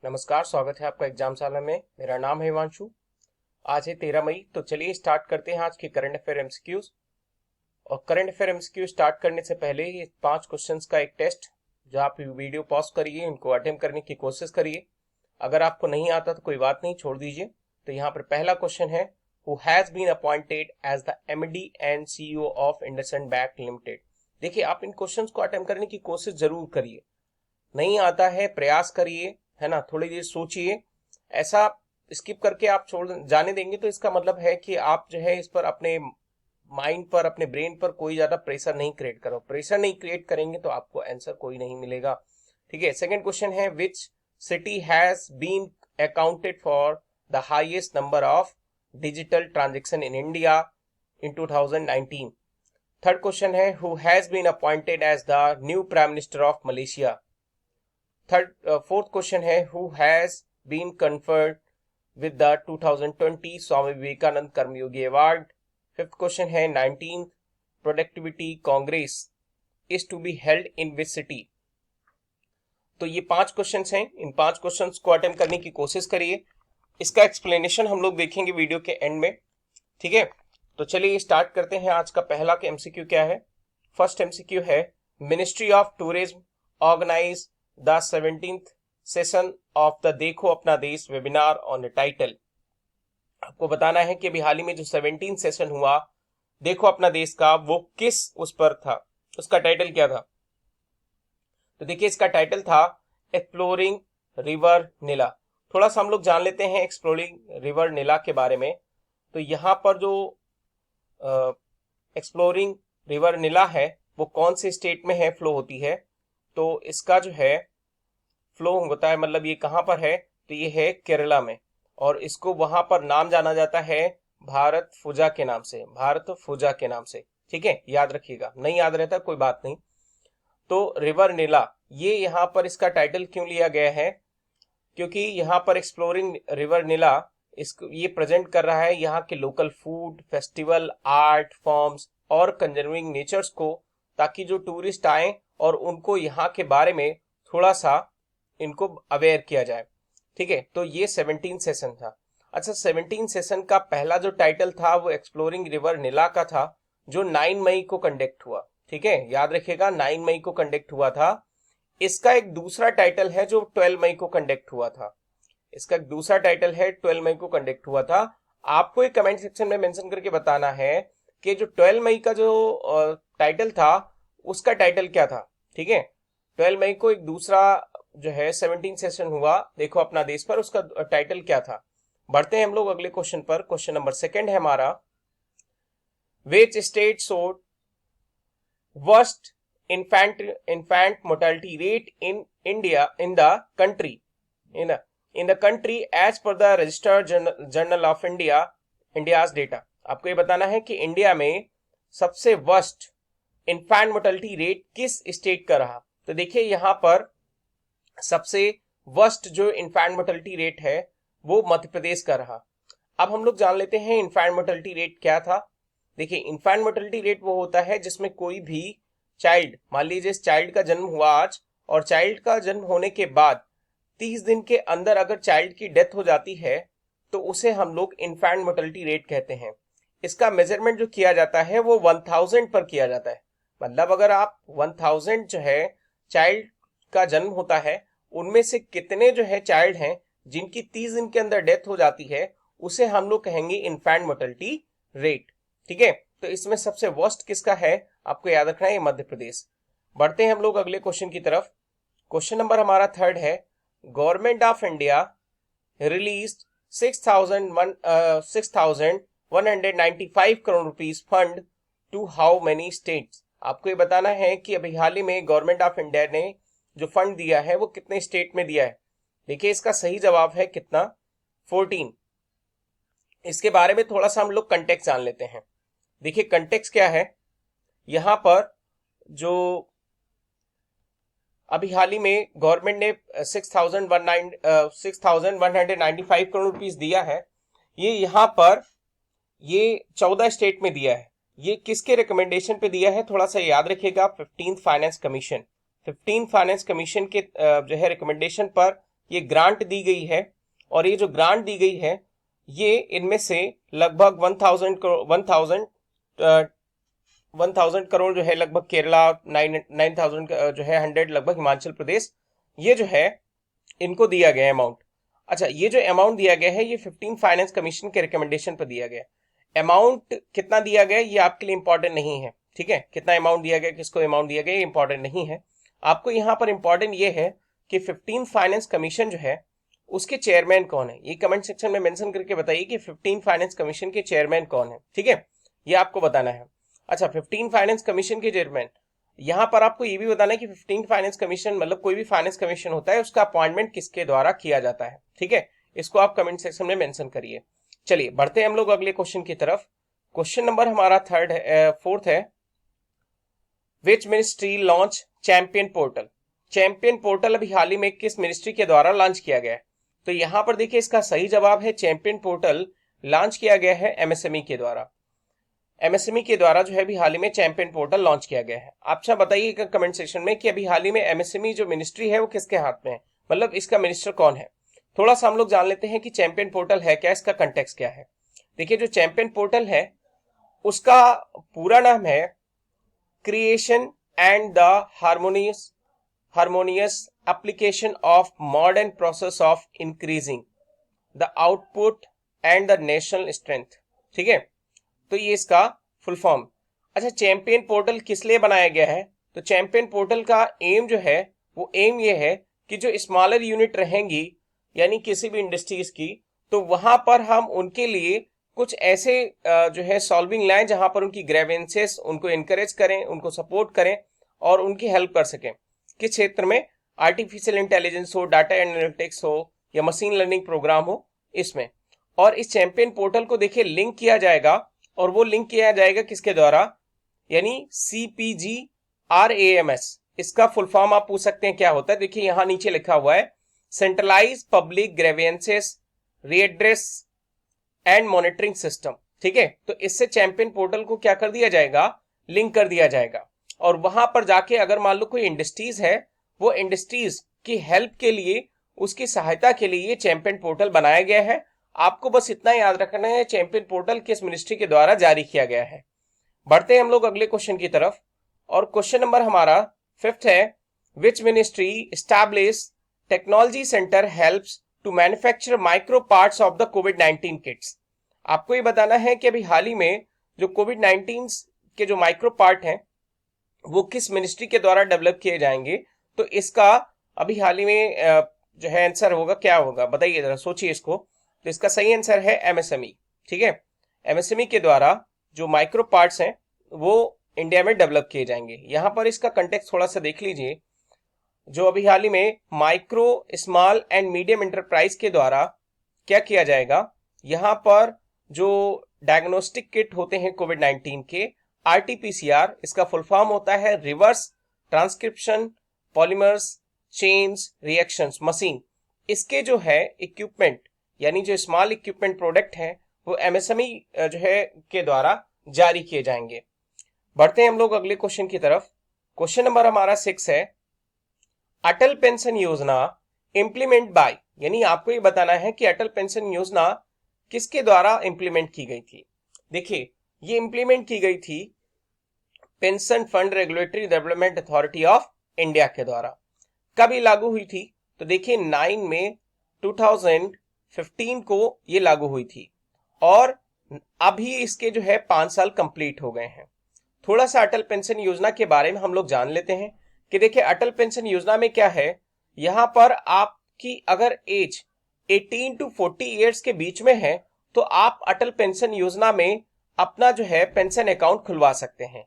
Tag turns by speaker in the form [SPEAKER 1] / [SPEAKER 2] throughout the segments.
[SPEAKER 1] नमस्कार, स्वागत है आपका एग्जामशाला में। मेरा नाम है हिमांशु। आज है 13 मई। तो चलिए स्टार्ट करते हैं आज के करंट अफेयर एमसीक्यूज। और करंट अफेयर एमसीक्यू स्टार्ट करने से पहले ये 5 क्वेश्चंस का एक टेस्ट, जो आप वीडियो पॉज करिए, इनको अटेम्प्ट करने की कोशिश करिए। अगर आपको नहीं आता तो कोई बात नहीं, छोड़ दीजिए। तो यहाँ पर पहला क्वेश्चन है, who has been appointed as the MD and CEO of IndusInd bank limited. देखिए, आप इन क्वेश्चंस को अटेम्प्ट करने की कोशिश जरूर करिए। नहीं आता है, प्रयास करिए, है ना, थोड़ी देर सोचिए। ऐसा स्किप करके आप छोड़ जाने देंगे तो इसका मतलब है कि आप जो है इस पर अपने माइंड पर, अपने ब्रेन पर कोई ज्यादा प्रेशर नहीं क्रिएट करो। प्रेशर नहीं क्रिएट करेंगे तो आपको आंसर कोई नहीं मिलेगा। ठीक है। सेकंड क्वेश्चन है, which city has been accounted for the highest number of digital transaction in India in 2019। Third question है, who has been appointed as the new prime minister of Malaysia. Fourth question है, who has been conferred with the 2020 Swami Vivekananda Karmayogi award. Fifth question है, 19th productivity congress is to be held in which city. तो ये 5 questions हैं। इन 5 questions को attempt करने की कोशिश करिए। इसका एक्सप्लेनेशन हम लोग देखेंगे वीडियो के एंड में। ठीक है। तो चलिए स्टार्ट करते हैं। आज का पहला एमसीक्यू क्या है। फर्स्ट एमसीक्यू है, ministry of tourism organise the 17th session of the देखो अपना देश वेबिनार ऑन द टाइटल। आपको बताना है कि अभी हाल ही में जो 17th सेशन हुआ देखो अपना देश का, वो किस उस पर था, उसका टाइटल क्या था। तो देखिए, इसका टाइटल था एक्सप्लोरिंग रिवर नीला। थोड़ा सा हम लोग जान लेते हैं एक्सप्लोरिंग रिवर नीला के बारे में। तो यहाँ पर जो एक्सप्लोरिंग रिवर नीला है वो कौन से स्टेट में है, फ्लो होती है। तो इसका जो है फ्लो होता है, मतलब ये कहां पर है, तो ये है केरला में। और इसको वहां पर नाम जाना जाता है भारत फुजा के नाम से, भारत फुजा के नाम से। ठीक है, याद रखिएगा। नहीं याद रहता कोई बात नहीं। तो रिवर नीला, ये यहाँ पर इसका टाइटल क्यों लिया गया है, क्योंकि यहाँ पर एक्सप्लोरिंग रिवर नीला इसको ये प्रेजेंट कर रहा है यहाँ के local food, festival, art forms और कंजर्विंग नेचर्स को, ताकि जो टूरिस्ट आए और उनको यहाँ के बारे में थोड़ा सा इनको अवेयर किया जाए। ठीक है। तो ये 17 सेशन था। अच्छा, 17 सेशन का पहला जो टाइटल था वो एक्सप्लोरिंग रिवर नीला का था, जो 9 मई को कंडक्ट हुआ। ठीक है, याद रखिएगा, 9 मई को कंडक्ट हुआ था। इसका एक दूसरा टाइटल है जो 12 मई को कंडक्ट हुआ था। इसका एक दूसरा टाइटल है 12 मई को कंडक्ट हुआ था। आपको एक कमेंट सेक्शन में मेंशन करके बताना है कि जो 12 मई का जो टाइटल था उसका टाइटल क्या था। ठीक है, 12 मई को एक दूसरा जो है 17 सेशन हुआ देखो अपना देश पर, उसका टाइटल क्या था। बढ़ते हैं हम लोग अगले क्वेश्चन पर। क्वेश्चन नंबर 2 है हमारा, which state showed worst infant mortality rate in India in the country in the country as per the registered journal of India's data। आपको ये बताना है कि इंडिया में सबसे वर्स्ट इन्फेंट मोर्टेलिटी रेट किस स्टेट का रहा। तो देखिए, यहां पर सबसे वर्स्ट जो इन्फेंट मोर्टेलिटी रेट है वो मध्य प्रदेश का रहा। अब हम लोग जान लेते हैं इन्फेंट मोर्टेलिटी रेट क्या था। देखिए, इन्फेंट मोर्टेलिटी रेट वो होता है जिसमें कोई भी चाइल्ड, मान लीजिए इस चाइल्ड का जन्म हुआ आज, और चाइल्ड का जन्म होने के बाद 30 दिन के अंदर अगर चाइल्ड की डेथ हो जाती है तो उसे हम लोग इन्फेंट मोर्टेलिटी रेट कहते हैं। इसका मेजरमेंट जो किया जाता है वो 1000 पर किया जाता है। मतलब अगर आप 1000 जो है चाइल्ड का जन्म होता है, उनमें से कितने जो है चाइल्ड हैं जिनकी 30 दिन के अंदर डेथ हो जाती है, उसे हम लोग कहेंगे इन्फेंट मोर्टेलिटी रेट। ठीक है। तो इसमें सबसे वर्स्ट किसका है, आपको याद रखना है, मध्य प्रदेश। बढ़ते हैं हम लोग अगले क्वेश्चन की तरफ। क्वेश्चन नंबर हमारा 3 है, government of India released 6,195 crore rupees fund to how many states. आपको ये बताना है कि अभी हाल ही में गवर्नमेंट ऑफ इंडिया ने जो फंड दिया है वो कितने स्टेट में दिया है। देखिए, इसका सही जवाब है कितना, 14। इसके बारे में थोड़ा सा हम लोग कंटेक्स्ट जान लेते हैं। देखिए, कंटेक्स्ट क्या है। यहां पर जो अभी हाल ही में गवर्नमेंट ने 6,195 करोड़ रुपीस दिया है, ये यहां पर ये 14 स्टेट में दिया है। ये किसके रिकमेंडेशन पे दिया है, थोड़ा सा याद रखिएगा, 15th फाइनेंस कमीशन के जो है रिकमेंडेशन पर ये ग्रांट दी गई है, और ये जो ग्रांट दी गई है ये इनमें से लगभग 1000 करोड़ जो है लगभग केरला, 9000 जो है 100 लगभग हिमाचल प्रदेश, ये जो है इनको दिया गया अमाउंट। अच्छा, ये जो अमाउंट दिया गया है ये 15 फाइनेंस कमीशन के रिकमेंडेशन पर दिया गया। अमाउंट कितना दिया गया ये आपके लिए इंपॉर्टेंट नहीं है, ठीक है। कितना अमाउंट दिया गया, किसको अमाउंट दिया गया, ये इंपॉर्टेंट नहीं है। आपको यहाँ पर इंपॉर्टेंट ये है कि 15 फाइनेंस कमीशन जो है उसके चेयरमैन कौन है, ये कमेंट सेक्शन में मेंशन करके बताइए कि 15 फाइनेंस कमीशन के चेयरमैन कौन है, ठीक है, ये आपको बताना है। अच्छा, 15 फाइनेंस कमीशन के चेयरमैन, यहां पर आपको ये भी बताना है कि 15 फाइनेंस कमीशन मतलब कोई भी फाइनेंस कमीशन होता है उसका अपॉइंटमेंट किसके द्वारा किया जाता है, ठीक है, इसको आप कमेंट सेक्शन में मेंशन करिए। चलिए बढ़ते हैं हम लोग अगले क्वेश्चन की तरफ। क्वेश्चन नंबर हमारा फोर्थ है, which ministry launch champion portal. Champion portal अभी हाल ही में किस मिनिस्ट्री के द्वारा लॉन्च किया गया है, तो यहां पर देखिए इसका सही जवाब है चैंपियन पोर्टल लॉन्च किया गया है एमएसएमई के द्वारा। एमएसएमई के द्वारा जो है अभी हाल ही में चैंपियन पोर्टल लॉन्च किया गया है। आप अच्छा बताइएगा कमेंट सेक्शन में कि अभी हाल ही में एमएसएमई जो मिनिस्ट्री है वो किसके हाथ में है, मतलब इसका मिनिस्टर कौन है। थोड़ा सा हम लोग जान लेते हैं कि चैंपियन पोर्टल है क्या, इसका कंटेक्स्ट क्या है। देखिए जो चैंपियन पोर्टल है उसका पूरा नाम है creation and the harmonious application of modern process of increasing the output and the national strength, ठीक है, तो ये इसका फुल फॉर्म। अच्छा, चैंपियन पोर्टल किस लिए बनाया गया है, तो चैंपियन पोर्टल का एम जो है वो एम ये है कि जो स्मॉलर यूनिट रहेंगी यानी किसी भी इंडस्ट्रीज की, तो वहां पर हम उनके लिए कुछ ऐसे जो है सॉल्विंग लाएं जहां पर उनकी ग्रेवेंसेस उनको एनकरेज करें, उनको सपोर्ट करें और उनकी हेल्प कर सकें। किस क्षेत्र में, आर्टिफिशियल इंटेलिजेंस हो, डाटा एनालिटिक्स हो या मशीन लर्निंग प्रोग्राम हो, इसमें। और इस चैंपियन पोर्टल को देखिए लिंक किया जाएगा, और वो लिंक किया जाएगा किसके द्वारा, यानी CPGRAMS। इसका फुल फॉर्म आप पूछ सकते हैं क्या होता है, देखिए यहां नीचे लिखा हुआ है centralise public grievances redress and monitoring system, ठीक है। तो इससे चैंपियन पोर्टल को क्या कर दिया जाएगा, लिंक कर दिया जाएगा, और वहां पर जाके अगर मान लो कोई इंडस्ट्रीज है, वो इंडस्ट्रीज की हेल्प के लिए, उसकी सहायता के लिए ये चैंपियन पोर्टल बनाया गया है। आपको बस इतना याद रखना है चैंपियन पोर्टल किस मिनिस्ट्री के द्वारा जारी किया गया है। बढ़ते हैं हम लोग अगले क्वेश्चन की तरफ, और क्वेश्चन नंबर हमारा फिफ्थ है, which ministry establish technology centre helps to manufacture micro parts of the कोविड-19 किट्स। आपको ये बताना है कि अभी हाल ही में जो कोविड-19 के जो माइक्रो पार्ट हैं वो किस मिनिस्ट्री के द्वारा डेवलप किए जाएंगे। तो इसका अभी हाल ही में जो है आंसर होगा, क्या होगा बताइए जरा, सोचिए इसको। तो इसका सही आंसर है एमएसएमई, ठीक है। एमएसएमई के द्वारा जो माइक्रो पार्ट्स हैं वो इंडिया में डेवलप किए जाएंगे। यहां पर इसका कंटेक्स्ट थोड़ा सा देख लीजिए। जो अभी हाल ही में micro small and medium enterprise के द्वारा क्या किया जाएगा, यहां पर जो डायग्नोस्टिक किट होते हैं कोविड-19 के, आरटीपीसीआर, इसका फुल फॉर्म होता है reverse transcription polymers chains reactions machine. इसके जो है इक्विपमेंट यानी जो स्मॉल इक्विपमेंट प्रोडक्ट है वो एमएसएमई जो है के द्वारा जारी किए जाएंगे। बढ़ते हैं हम लोग अगले क्वेश्चन की तरफ। क्वेश्चन नंबर हमारा 6 है, अटल पेंशन योजना इंप्लीमेंट बाय, यानी आपको ये बताना है कि अटल पेंशन योजना किसके द्वारा इंप्लीमेंट की गई थी। देखिए ये इंप्लीमेंट की गई थी pension fund regulatory development authority of India के द्वारा। कब ये लागू हुई थी, तो देखिए 9 मई 2015 को ये लागू हुई थी, और अभी इसके जो है 5 साल कंप्लीट हो गए हैं। थोड़ा सा अटल पेंशन योजना के बारे में हम लोग जान लेते हैं कि देखिए अटल पेंशन योजना में क्या है, यहां पर आपकी अगर एज 18 to 40 ईयर्स के बीच में है तो आप अटल पेंशन योजना में अपना जो है पेंशन अकाउंट खुलवा सकते हैं।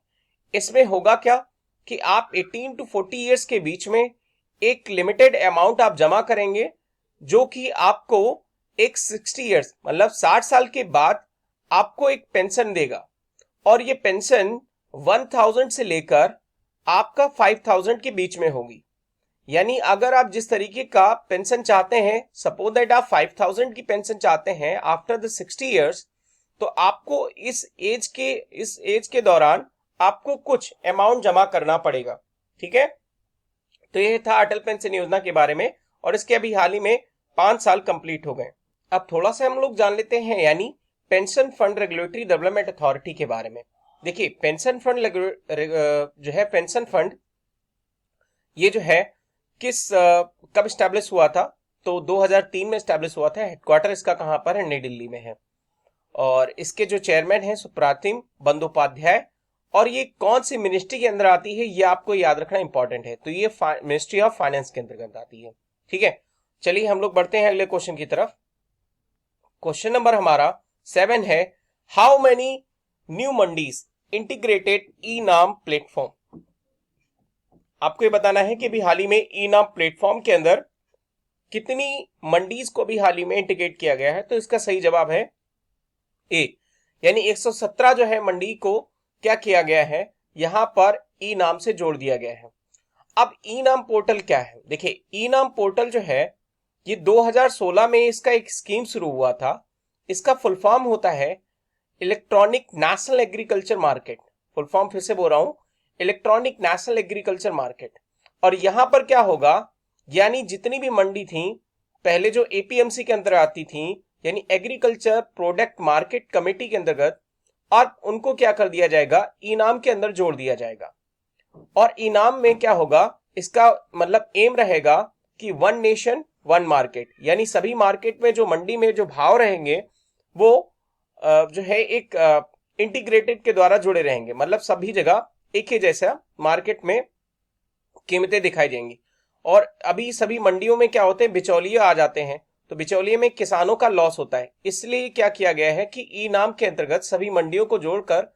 [SPEAKER 1] इसमें होगा क्या कि आप 18 to 40 ईयर्स के बीच में एक लिमिटेड अमाउंट आप जमा करेंगे, जो कि आपको एक 60 ईयर्स मतलब 60 साल के बाद आपको एक पेंशन देगा, और ये पेंशन 1000 से लेकर आपका 5000 के बीच में होगी। यानी अगर आप जिस तरीके का पेंशन चाहते हैं, सपोज दैट आप 5000 की पेंशन चाहते हैं आफ्टर द 60 ईयर्स, तो आपको इस एज के दौरान आपको कुछ अमाउंट जमा करना पड़ेगा, ठीक है। तो यह था अटल पेंशन योजना के बारे में, और इसके अभी हाल ही में 5 साल कंप्लीट हो गए। अब थोड़ा सा हम लोग जान लेते हैं यानी pension fund regulatory development authority के बारे में। देखिए पेंशन फंड जो है पेंशन फंड ये जो है कब स्टैब्लिश हुआ था, तो 2003 में स्टैब्लिश हुआ था। हेडक्वार्टर इसका कहां पर है, नई दिल्ली में है। और इसके जो चेयरमैन है सुप्रातिम बंदोपाध्याय। और ये कौन सी मिनिस्ट्री के अंदर आती है ये आपको याद रखना इंपॉर्टेंट है, तो ये मिनिस्ट्री ऑफ फाइनेंस के अंतर्गत आती है। ठीक है, चलिए हम लोग बढ़ते हैं अगले क्वेश्चन की तरफ। क्वेश्चन नंबर हमारा 7 है, how many new mandis integrated e NAM platform. आपको ये बताना है कि भी हाल ही में ई नाम प्लेटफॉर्म के अंदर कितनी मंडीज को भी हाल ही में इंटीग्रेट किया गया है, तो इसका सही जवाब है ए, यानी 117 जो है मंडी को क्या किया गया है, यहां पर ई नाम से जोड़ दिया गया है। अब ई नाम पोर्टल क्या है, देखिए ई नाम पोर्टल जो है ये 2016 में इसका एक स्कीम शुरू हुआ था। इसका फुल फॉर्म होता है electronic national agriculture market. Full form फिर से बोल रहा हूं, इलेक्ट्रॉनिक नेशनल एग्रीकल्चर मार्केट। और यहां पर क्या होगा, यानी जितनी भी मंडी थी पहले जो एपीएमसी के अंदर आती थी, यानी एग्रीकल्चर प्रोडक्ट मार्केट कमेटी के अंतर्गत, और उनको क्या कर दिया जाएगा, इनाम के अंदर जोड़ दिया जाएगा। और इनाम में क्या होगा, इसका मतलब एम रहेगा कि वन नेशन वन मार्केट, यानी सभी मार्केट में जो मंडी में जो भाव रहेंगे वो जो है एक इंटीग्रेटेड के द्वारा जुड़े रहेंगे, मतलब सभी जगह एक ही जैसा मार्केट में कीमतें दिखाई देंगी। और अभी सभी मंडियों में क्या होते हैं, बिचौलिए आ जाते हैं, तो बिचौलिए में किसानों का लॉस होता है। इसलिए क्या किया गया है कि ई नाम के अंतर्गत सभी मंडियों को जोड़कर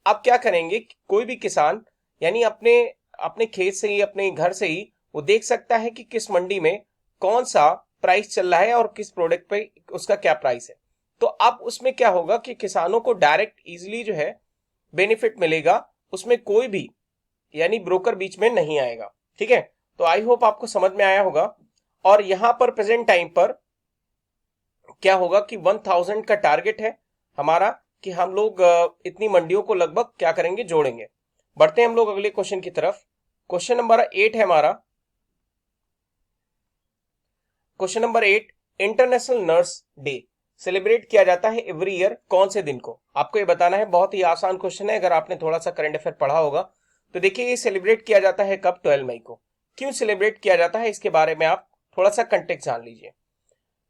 [SPEAKER 1] अब क्या करेंगे, कोई भी किसान यानी अपने अपने खेत से ही, अपने घर से ही वो देख सकता है कि किस मंडी में कौन सा प्राइस चल रहा है और किस प्रोडक्ट पे उसका क्या प्राइस है। तो अब उसमें क्या होगा कि किसानों को डायरेक्ट इजिली जो है बेनिफिट मिलेगा, उसमें कोई भी यानी ब्रोकर बीच में नहीं आएगा। ठीक है, तो आई होप आपको समझ में आया होगा। और यहां पर प्रेजेंट टाइम पर क्या होगा कि 1000 का टारगेट है हमारा कि हम लोग इतनी मंडियों को लगभग क्या करेंगे, जोड़ेंगे। बढ़ते हैं हम लोग अगले क्वेश्चन की तरफ। क्वेश्चन नंबर 8 है हमारा। Question number 8, international nurse day celebrate किया जाता है एवरी ईयर कौन से दिन को। आपको ये बताना है, बहुत ही आसान क्वेश्चन है, अगर आपने थोड़ा सा करंट अफेयर पढ़ा होगा तो देखिए ये सेलिब्रेट किया जाता है कब, 12 मई को। क्यों सेलिब्रेट किया जाता है इसके बारे में आप थोड़ा सा कंटेक्स्ट जान लीजिए।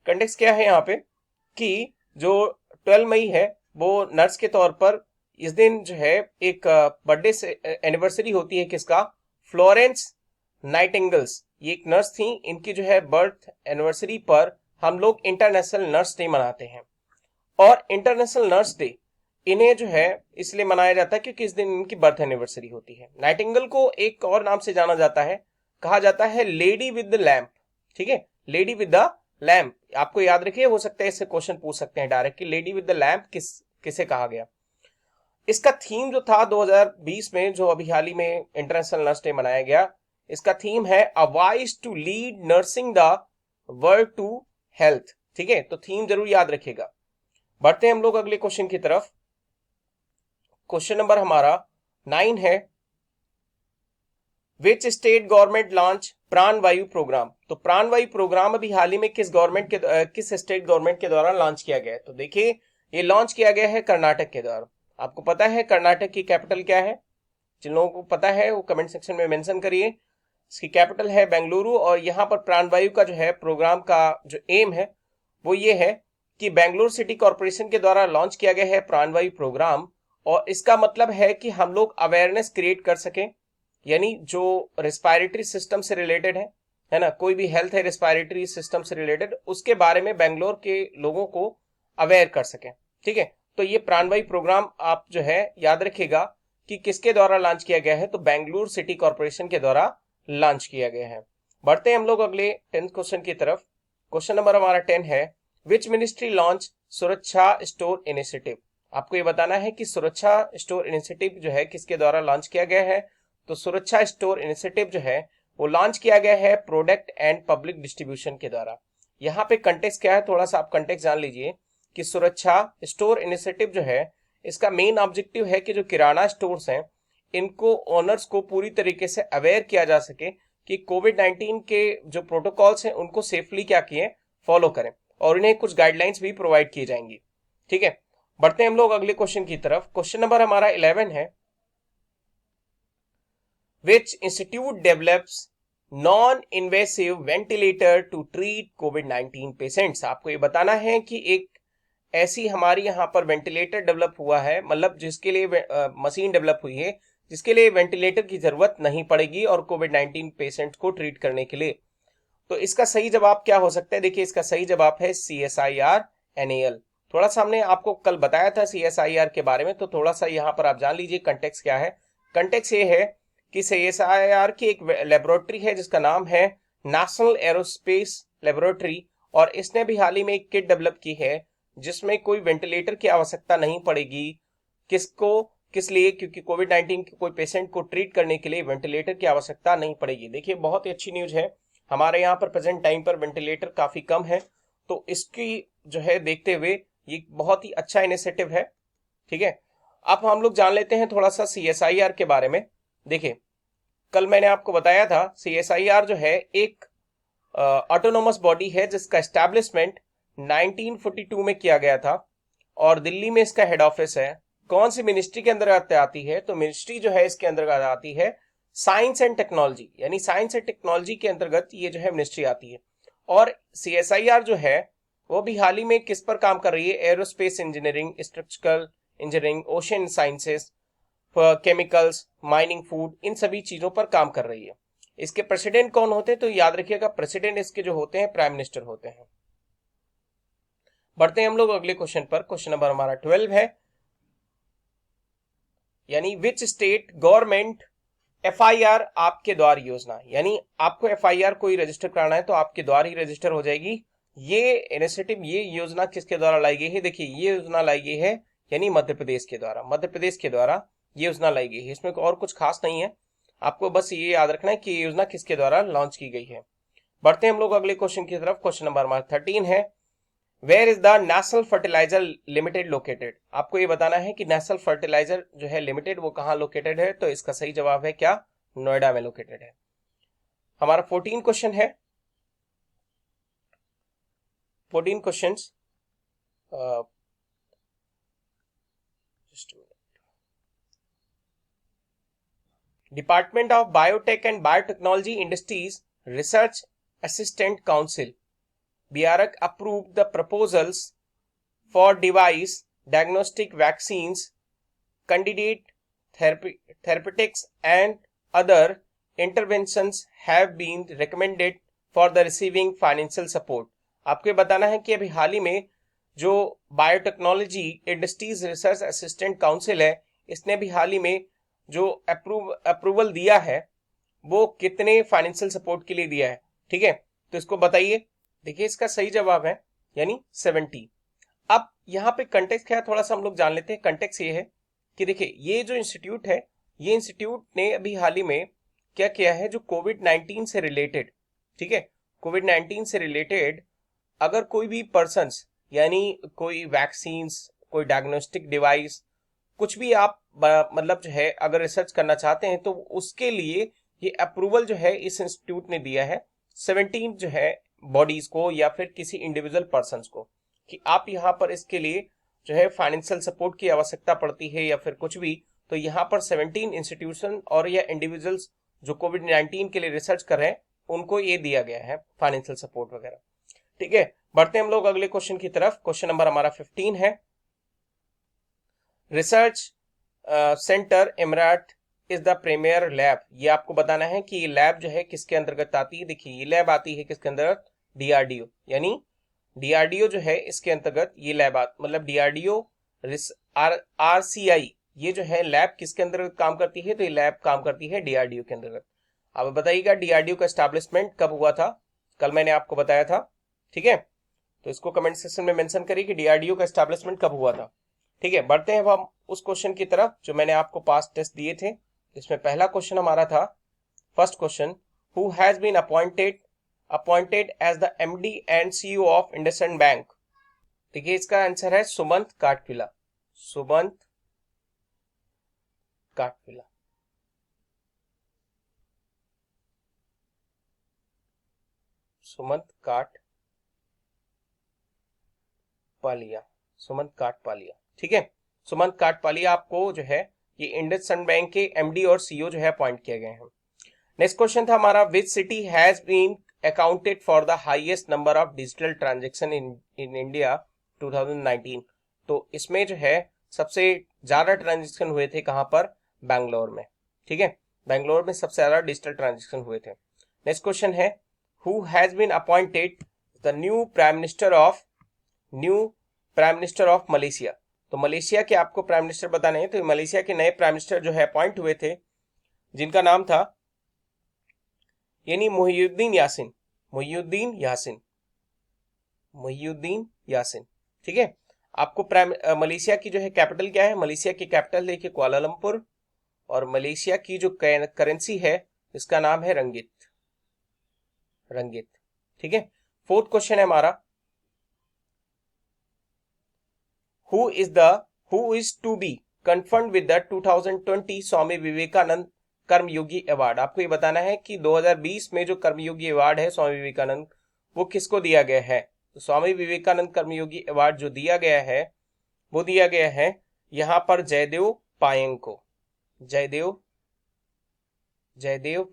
[SPEAKER 1] कंटेक्स्ट क्या है यहाँ पे कि जो 12 मई है वो नर्स के तौर पर इस दिन जो है एक बर्थडे से एनिवर्सरी होती है किसका, फ्लोरेंस नाइटिंगेल्स, ये एक नर्स थी, इनकी जो है बर्थ एनिवर्सरी पर हम लोग इंटरनेशनल नर्स डे मनाते हैं। और इंटरनेशनल नर्स डे इन्हें जो है इसलिए मनाया जाता है क्योंकि इस दिन इनकी बर्थ एनिवर्सरी होती है। नाइटिंगेल को एक और नाम से जाना जाता है, कहा जाता है लेडी विद द लैम्प। ठीक है, लेडी विद द लैम्प आपको याद रखिए, हो सकता है इससे क्वेश्चन पूछ सकते हैं डायरेक्ट कि लेडी विद द लैम्प किसे कहा गया। इसका थीम जो था 2020 में, जो अभी हाल ही में इंटरनेशनल नर्स डे मनाया गया, इसका थीम है a voice to lead nursing the world to health. ठीक है, तो थीम जरूर याद रखिएगा। बढ़ते हैं हम लोग अगले क्वेश्चन की तरफ। क्वेश्चन नंबर हमारा 9 है, विच स्टेट गवर्नमेंट लॉन्च प्राण वायु प्रोग्राम। तो प्राण वायु प्रोग्राम अभी हाल ही में किस स्टेट गवर्नमेंट के द्वारा लॉन्च किया गया है, तो देखिए ये लॉन्च किया गया है कर्नाटक के द्वारा। आपको पता है कर्नाटक की कैपिटल क्या है, जिन लोगों को पता है वो कमेंट सेक्शन में मेंशन करिए। इसकी कैपिटल है बेंगलुरु। और यहाँ पर प्राणवायु का जो है प्रोग्राम का जो एम है वो ये है कि बेंगलुरु सिटी कॉर्पोरेशन के द्वारा लॉन्च किया गया है प्राणवायु प्रोग्राम। और इसका मतलब है कि हम लोग अवेयरनेस क्रिएट कर सकें, यानी जो रेस्पिरेटरी सिस्टम से रिलेटेड है ना, कोई भी हेल्थ है रेस्पिरेटरी सिस्टम से रिलेटेड, उसके बारे में बेंगलोर के लोगों को अवेयर कर सकें। ठीक है, तो ये प्राणवायु प्रोग्राम आप जो है याद रखिएगा कि किसके द्वारा लॉन्च किया गया है, तो बेंगलुरु सिटी कॉर्पोरेशन के द्वारा लॉन्च किया गया है। बढ़ते हैं हम लोग अगले 10th क्वेश्चन की तरफ। क्वेश्चन नंबर हमारा 10 है, विच मिनिस्ट्री लॉन्च सुरक्षा स्टोर इनिशिएटिव। आपको ये बताना है कि सुरक्षा स्टोर इनिशिएटिव जो है किसके द्वारा लॉन्च किया गया है, तो सुरक्षा स्टोर इनिशिएटिव जो है वो लॉन्च किया गया है प्रोडक्ट एंड पब्लिक डिस्ट्रीब्यूशन के द्वारा। यहाँ पे कंटेक्स्ट क्या है, थोड़ा सा आप कंटेक्स्ट जान लीजिए कि सुरक्षा स्टोर इनिशिएटिव जो है इसका मेन ऑब्जेक्टिव है कि जो किराना स्टोर्स हैं इनको ओनर्स को पूरी तरीके से अवेयर किया जा सके कि कोविड-19 के जो प्रोटोकॉल्स हैं उनको सेफली क्या किए, फॉलो करें, और इन्हें कुछ गाइडलाइंस भी प्रोवाइड की जाएंगी। ठीक है, बढ़ते हैं हम लोग अगले क्वेश्चन की तरफ। क्वेश्चन नंबर हमारा 11 है, which institute develops non invasive ventilator to treat कोविड-19 पेशेंट्स। आपको ये बताना है कि एक ऐसी हमारी यहाँ पर वेंटिलेटर डेवलप हुआ है, मतलब जिसके लिए मशीन डेवलप हुई है जिसके लिए वेंटिलेटर की जरूरत नहीं पड़ेगी और कोविड-19 पेशेंट को ट्रीट करने के लिए। तो इसका सही जवाब क्या हो सकता है? देखिए, इसका सही जवाब है CSIR-NAL। थोड़ा सा हमने आपको कल बताया था CSIR के बारे में, तो थोड़ा सा यहाँ पर आप जान लीजिए कंटेक्स्ट क्या है। कंटेक्स्ट ये है कि CSIR की एक लेबोरेटरी है जिसका नाम है नेशनल एरोस्पेस लेबोरेटरी, और इसने भी हाल ही में एक किट डेवलप की है जिसमें कोई वेंटिलेटर की आवश्यकता नहीं पड़ेगी। किस लिए? क्योंकि कोविड-19 के कोई पेशेंट को ट्रीट करने के लिए वेंटिलेटर की आवश्यकता नहीं पड़ेगी। देखिए, बहुत ही अच्छी न्यूज है। हमारे यहाँ पर प्रेजेंट टाइम पर वेंटिलेटर काफी कम है, तो इसकी जो है देखते हुए ये बहुत ही अच्छा इनिशिएटिव है। ठीक है, अब हम लोग जान लेते हैं थोड़ा सा CSIR के बारे में। देखिए, कल मैंने आपको बताया था CSIR जो है एक ऑटोनोमस बॉडी है जिसका एस्टैब्लिशमेंट 1942 में किया गया था, और दिल्ली में इसका हेड ऑफिस है। कौन सी मिनिस्ट्री के अंदर आती है? तो मिनिस्ट्री जो है इसके अंतर्गत आती है साइंस एंड टेक्नोलॉजी, यानी साइंस एंड टेक्नोलॉजी के अंतर्गत ये जो है मिनिस्ट्री आती है। और CSIR जो है वो भी हाल ही में किस पर काम कर रही है? Aerospace engineering, structural engineering, ocean sciences, chemicals, mining, food, इन सभी चीजों पर काम कर रही है। इसके प्रेसिडेंट कौन होते हैं? तो याद रखिएगा, प्रेसिडेंट इसके जो होते हैं प्राइम मिनिस्टर होते हैं। बढ़ते हैं हम लोग अगले क्वेश्चन पर। क्वेश्चन नंबर हमारा 12 है, यानी विच स्टेट गवर्नमेंट FIR आपके द्वार योजना, यानी आपको FIR कोई रजिस्टर कराना है तो आपके द्वार ही रजिस्टर हो जाएगी। ये इनिशिएटिव, ये योजना किसके द्वारा लाई गई है? देखिए, ये योजना लाई गई है यानी मध्य प्रदेश के द्वारा। मध्य प्रदेश के द्वारा ये योजना लाई गई है। इसमें और कुछ खास नहीं है, आपको बस ये याद रखना है कि ये योजना किसके द्वारा लॉन्च की गई है। बढ़ते हैं हम लोग अगले क्वेश्चन की तरफ। क्वेश्चन नंबर हमारा 13 है, where is the national fertiliser limited located. आपको ये बताना है कि नेशनल फर्टिलाइजर जो है लिमिटेड वो कहां लोकेटेड है? तो इसका सही जवाब है क्या? नोएडा में लोकेटेड है। हमारा 14 क्वेश्चन है, 14 questions. Department of biotech and biotechnology industries research assistant council BIARC approved the proposals for device diagnostic vaccines, candidate therapeutics and other interventions have been recommended for the receiving financial support। आपको बताना है कि अभी हाल ही में जो biotechnology industries research assistant council है, इसने भी हाल ही में जो अप्रूवल दिया है वो कितने फाइनेंशियल सपोर्ट के लिए दिया है। ठीक है, तो इसको बताइए। देखिए, इसका सही जवाब है यानी 70। अब यहाँ पे कंटेक्स्ट क्या है थोड़ा सा हम लोग जान लेते हैं। कंटेक्स्ट ये है कि देखिए, ये जो इंस्टीट्यूट है, ये इंस्टीट्यूट ने अभी हाल ही में क्या किया है, जो कोविड-19 से रिलेटेड, ठीक है, कोविड-19 से रिलेटेड अगर कोई भी पर्सन, यानी कोई वैक्सीन, कोई डायग्नोस्टिक डिवाइस, कुछ भी आप मतलब जो है अगर रिसर्च करना चाहते हैं तो उसके लिए ये अप्रूवल जो है इस इंस्टीट्यूट ने दिया है 17 जो है बॉडीज को या फिर किसी इंडिविजुअल पर्सन को, कि आप यहाँ पर इसके लिए जो है फाइनेंशियल सपोर्ट की आवश्यकता पड़ती है या फिर कुछ भी, तो यहाँ पर 17 इंस्टीट्यूशन और या इंडिविजुअल्स जो कोविड-19 के लिए रिसर्च कर रहे हैं उनको ये दिया गया है फाइनेंशियल सपोर्ट वगैरह। ठीक है, बढ़ते हैं हम लोग अगले क्वेश्चन की तरफ। क्वेश्चन नंबर हमारा 15 है, research centre Imarat is the premier lab. ये आपको बताना है कि ये लैब जो है किसके अंतर्गत आती है। देखिए, ये लैब आती है किसके अंतर्गत? DRDO, यानी DRDO जो है इसके अंतर्गत ये लैब मतलब DRDO RCI, ये जो है लैब किसके अंतर्गत काम करती है? तो ये लैब काम करती है DRDO के अंतर्गत। अब बताइएगा DRDO का एस्टैब्लिशमेंट कब हुआ था? कल मैंने आपको बताया था। ठीक है, तो इसको कमेंट सेक्शन में मेंशन करिए कि DRDO का एस्टैब्लिशमेंट कब हुआ था। ठीक है, बढ़ते हैं अब हम उस क्वेश्चन की तरफ जो मैंने आपको पास्ट टेस्ट दिए थे। इसमें पहला क्वेश्चन हमारा था, first question, who has been appointed as the MD and CEO of IndusInd bank. देखिए, इसका आंसर है सुमंत काटपिला। सुमंत काटपिला। सुमंत काटपालिया, सुमंत काटपालिया, ठीक है। सुमंत काटपालिया आपको जो है ये इंडसइंड बैंक के एमडी और सीईओ जो है अपॉइंट किए गए हैं। नेक्स्ट क्वेश्चन था हमारा, which city has been accounted for the highest number of digital transaction in India 2019। तो इसमें जो है सबसे ज्यादा ट्रांजैक्शन हुए थे कहां पर, बैंगलोर में, ठीक है। बैंगलोर में सबसे ज्यादा डिजिटल ट्रांजैक्शन हुए थे। नेक्स्ट क्वेश्चन है, who has been appointed the new prime minister of Malaysia. तो मलेशिया के आपको प्राइम मिनिस्टर बताने हैं, तो मलेशिया के नए प्राइम मिनिस्टर जो है अपॉइंट हुए थे, जिनका नाम था यानी मुहियुद्दीन यासिन, ठीक है। आपको मलेशिया की जो है कैपिटल क्या है, मलेशिया की कैपिटल देखिए कुआलालंपुर, और मलेशिया की जो करेंसी है इसका नाम है रंगित, ठीक है। फोर्थ क्वेश्चन है हमारा, who is to be confirmed with the 2020 Swami Vivekananda Karmayogi award. आपको ये बताना है कि 2020 में जो कर्मयोगी अवार्ड है स्वामी विवेकानंद, वो किसको दिया गया है। तो स्वामी विवेकानंद कर्मयोगी अवार्ड जो दिया गया है वो दिया गया है यहां पर जयदेव पायंग को, जयदेव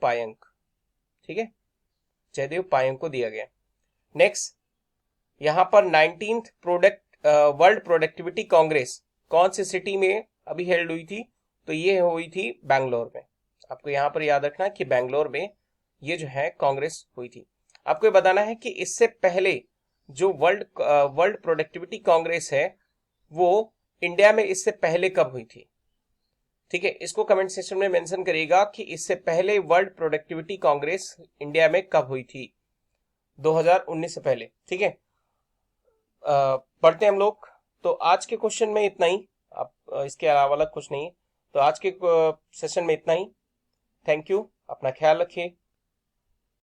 [SPEAKER 1] पायंग, ठीक है, जयदेव पायंग को दिया गया। नेक्स्ट, यहां पर 19th वर्ल्ड प्रोडक्टिविटी कांग्रेस कौन सी सिटी में अभी हेल्ड हुई थी, तो ये हुई थी बैंगलोर में। आपको यहां पर याद रखना कि बैंगलोर में ये जो है कांग्रेस हुई थी। आपको ये बताना है कि इससे पहले जो वर्ल्ड प्रोडक्टिविटी कांग्रेस है वो इंडिया में इससे पहले कब हुई थी, ठीक है। इसको कमेंट सेक्शन में मेंशन करिएगा कि इससे पहले वर्ल्ड प्रोडक्टिविटी कांग्रेस इंडिया में कब हुई थी, 2019 से पहले, ठीक है। पढ़ते हैं हम लोग। तो आज के क्वेश्चन में इतना ही, आप इसके अलावा अलग कुछ नहीं है। तो आज के सेशन में इतना ही। थैंक यू, अपना ख्याल रखिए।